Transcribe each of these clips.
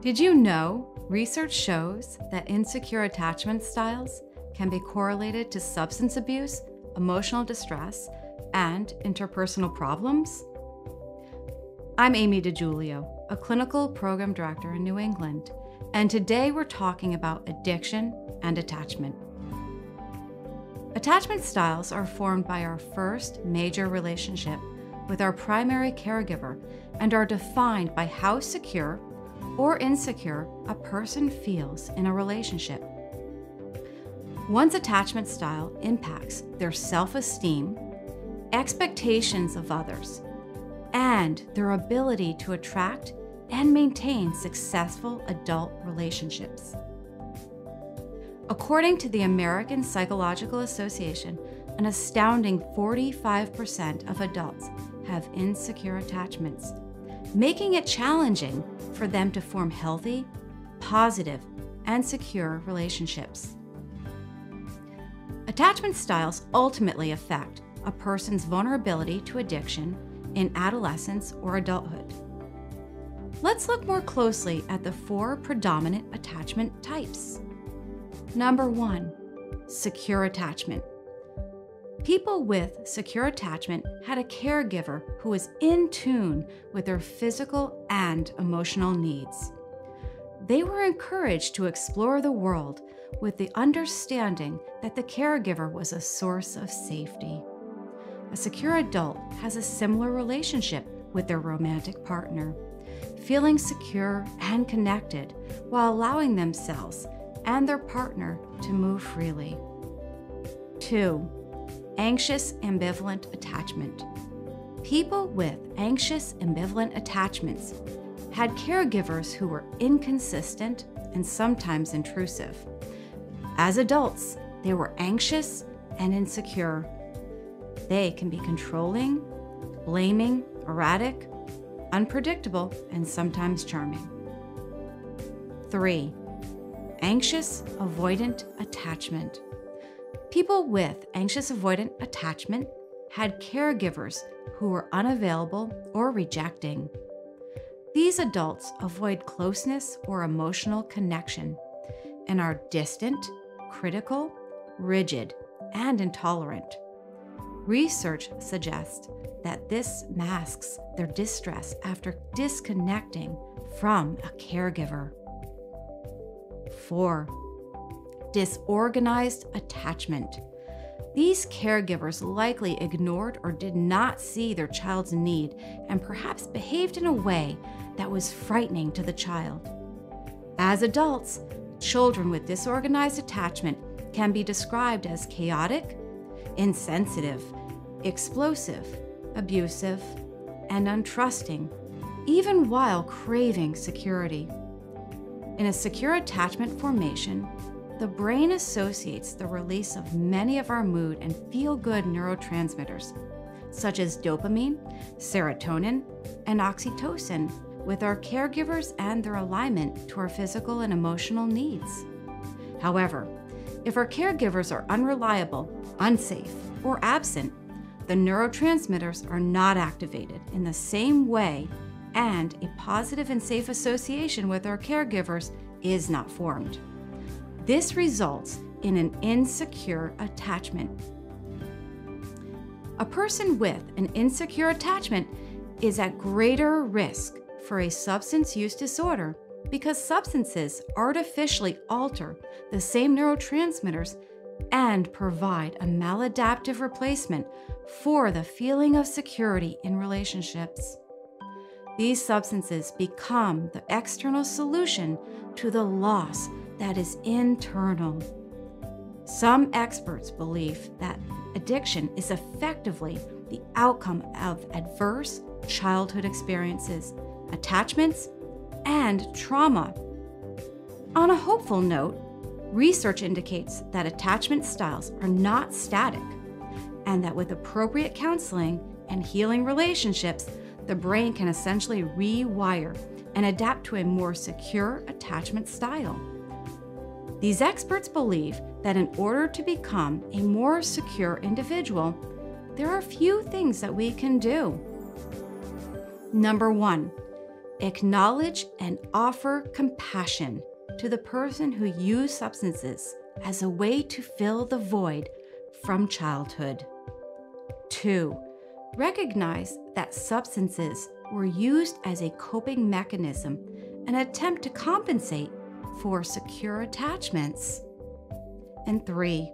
Did you know research shows that insecure attachment styles can be correlated to substance abuse, emotional distress, and interpersonal problems? I'm Aimee DiGiulio, a clinical program director in New England, and today we're talking about addiction and attachment. Attachment styles are formed by our first major relationship with our primary caregiver and are defined by how secure or insecure a person feels in a relationship. One's attachment style impacts their self-esteem, expectations of others, and their ability to attract and maintain successful adult relationships. According to the American Psychological Association, an astounding 45% of adults have insecure attachments, making it challenging for them to form healthy, positive, and secure relationships. Attachment styles ultimately affect a person's vulnerability to addiction in adolescence or adulthood. Let's look more closely at the 4 predominant attachment types. Number 1, secure attachment. People with secure attachment had a caregiver who was in tune with their physical and emotional needs. They were encouraged to explore the world with the understanding that the caregiver was a source of safety. A secure adult has a similar relationship with their romantic partner, feeling secure and connected while allowing themselves and their partner to move freely. 2, anxious ambivalent attachment. People with anxious ambivalent attachments had caregivers who were inconsistent and sometimes intrusive. As adults, they were anxious and insecure. They can be controlling, blaming, erratic, unpredictable, and sometimes charming. 3, anxious avoidant attachment. People with anxious avoidant attachment had caregivers who were unavailable or rejecting. These adults avoid closeness or emotional connection and are distant, critical, rigid, and intolerant. Research suggests that this masks their distress after disconnecting from a caregiver. 4, disorganized attachment. These caregivers likely ignored or did not see their child's need and perhaps behaved in a way that was frightening to the child. As adults, children with disorganized attachment can be described as chaotic, insensitive, explosive, abusive, and untrusting, even while craving security. In a secure attachment formation, the brain associates the release of many of our mood and feel-good neurotransmitters, such as dopamine, serotonin, and oxytocin, with our caregivers and their alignment to our physical and emotional needs. However, if our caregivers are unreliable, unsafe, or absent, the neurotransmitters are not activated in the same way, and a positive and safe association with our caregivers is not formed. This results in an insecure attachment. A person with an insecure attachment is at greater risk for a substance use disorder because substances artificially alter the same neurotransmitters and provide a maladaptive replacement for the feeling of security in relationships. These substances become the external solution to the loss that is internal. Some experts believe that addiction is effectively the outcome of adverse childhood experiences, attachments, and trauma. On a hopeful note, research indicates that attachment styles are not static, and that with appropriate counseling and healing relationships, the brain can essentially rewire and adapt to a more secure attachment style. These experts believe that in order to become a more secure individual, there are a few things that we can do. Number 1, Acknowledge and offer compassion to the person who used substances as a way to fill the void from childhood. 2. Recognize that substances were used as a coping mechanism, an attempt to compensate for secure attachments. And 3.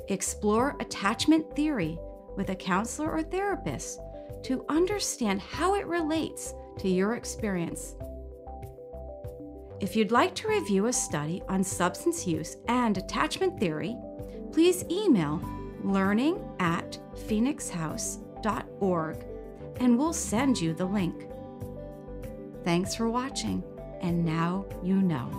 Explore attachment theory with a counselor or therapist to understand how it relates to your experience. If you'd like to review a study on substance use and attachment theory, please email learning@phoenixhouse.org and we'll send you the link. Thanks for watching, and now you know.